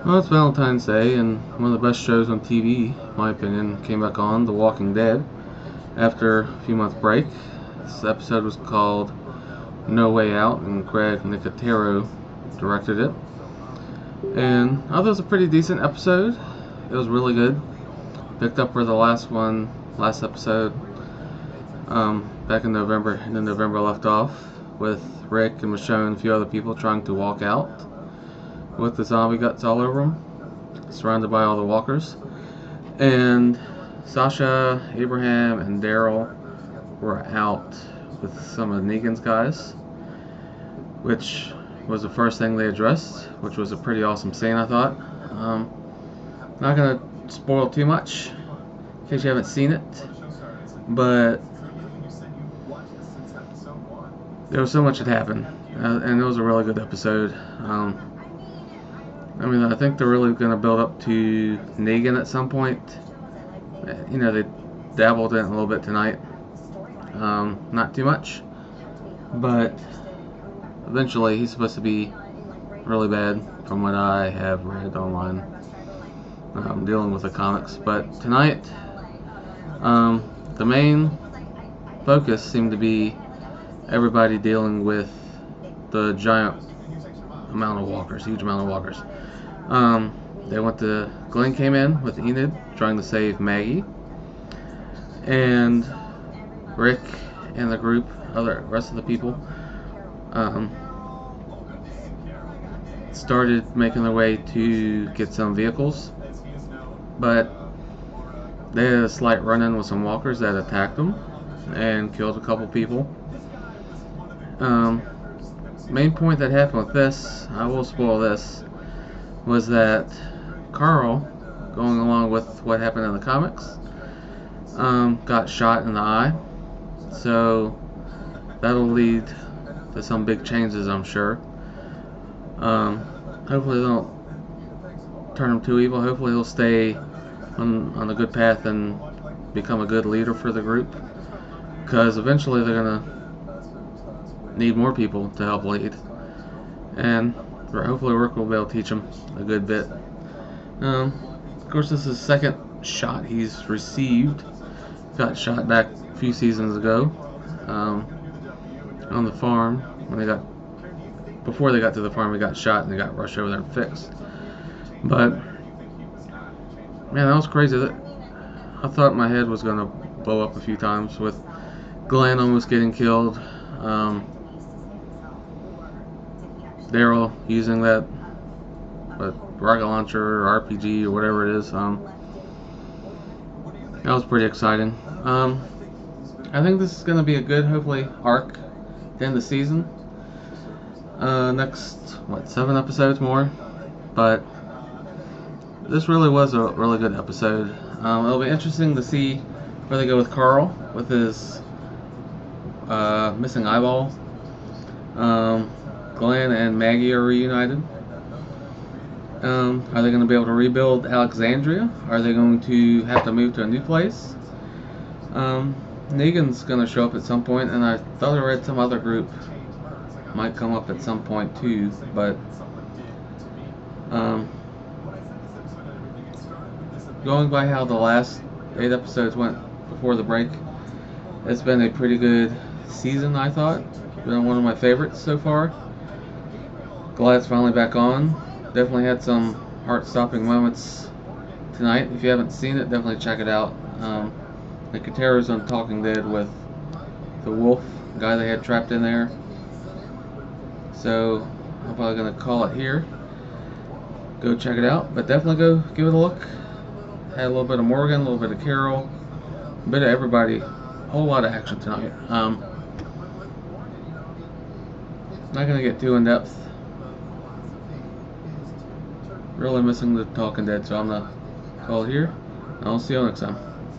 Well, it's Valentine's Day, and one of the best shows on TV, in my opinion, came back on, The Walking Dead, after a few month break. This episode was called No Way Out, and Greg Nicotero directed it. And I thought it was a pretty decent episode. It was really good. Picked up where the last episode, back in November, and then November left off, with Rick and Michonne and a few other people trying to walk out with the zombie guts all over them, surrounded by all the walkers. And Sasha, Abraham, and Daryl were out with some of Negan's guys, which was the first thing they addressed, which was a pretty awesome scene, I thought. Not gonna spoil too much in case you haven't seen it, but there was so much that happened, and it was a really good episode. I think they're really going to build up to Negan at some point. You know, they dabbled in it a little bit tonight. Not too much. But eventually he's supposed to be really bad from what I have read online. Dealing with the comics. But tonight, the main focus seemed to be everybody dealing with the giant amount of walkers, huge amount of walkers. Glenn came in with Enid trying to save Maggie, and Rick and the group, rest of the people, started making their way to get some vehicles, but they had a slight run-in with some walkers that attacked them and killed a couple people. Main point that happened with this, I will spoil this, was that Carl, going along with what happened in the comics, got shot in the eye. So that'll lead to some big changes, I'm sure. Hopefully they don't turn him too evil. Hopefully he'll stay on a good path and become a good leader for the group, because eventually they're gonna need more people to help lead, and hopefully Rick will be able to teach him a good bit. Of course, this is the second shot he's received. Got shot back a few seasons ago, on the farm. Before they got to the farm, he got shot and they got rushed over there and fixed. But man, that was crazy. I thought my head was gonna blow up a few times with Glenn almost getting killed. Daryl using that rocket launcher or RPG or whatever it is. That was pretty exciting. I think this is going to be a good, hopefully, arc to end the season. Next, 7 episodes more? But this really was a really good episode. It'll be interesting to see where they go with Carl, with his missing eyeball. Glenn and Maggie are reunited. Are they going to be able to rebuild Alexandria? Are they going to have to move to a new place? Negan's going to show up at some point, and I thought I read some other group might come up at some point too, but going by how the last 8 episodes went before the break, it's been a pretty good season, I thought. Been one of my favorites so far. Glad it's finally back on. Definitely had some heart-stopping moments tonight. If you haven't seen it, definitely check it out. Nicotero's on Talking Dead with the wolf guy they had trapped in there. So I'm probably going to call it here. Go check it out, but definitely go give it a look. Had a little bit of Morgan, a little bit of Carol, a bit of everybody. A whole lot of action tonight. Not going to get too in depth. Really missing the Talking Dead, so I'm going to call it here. I'll see you next time.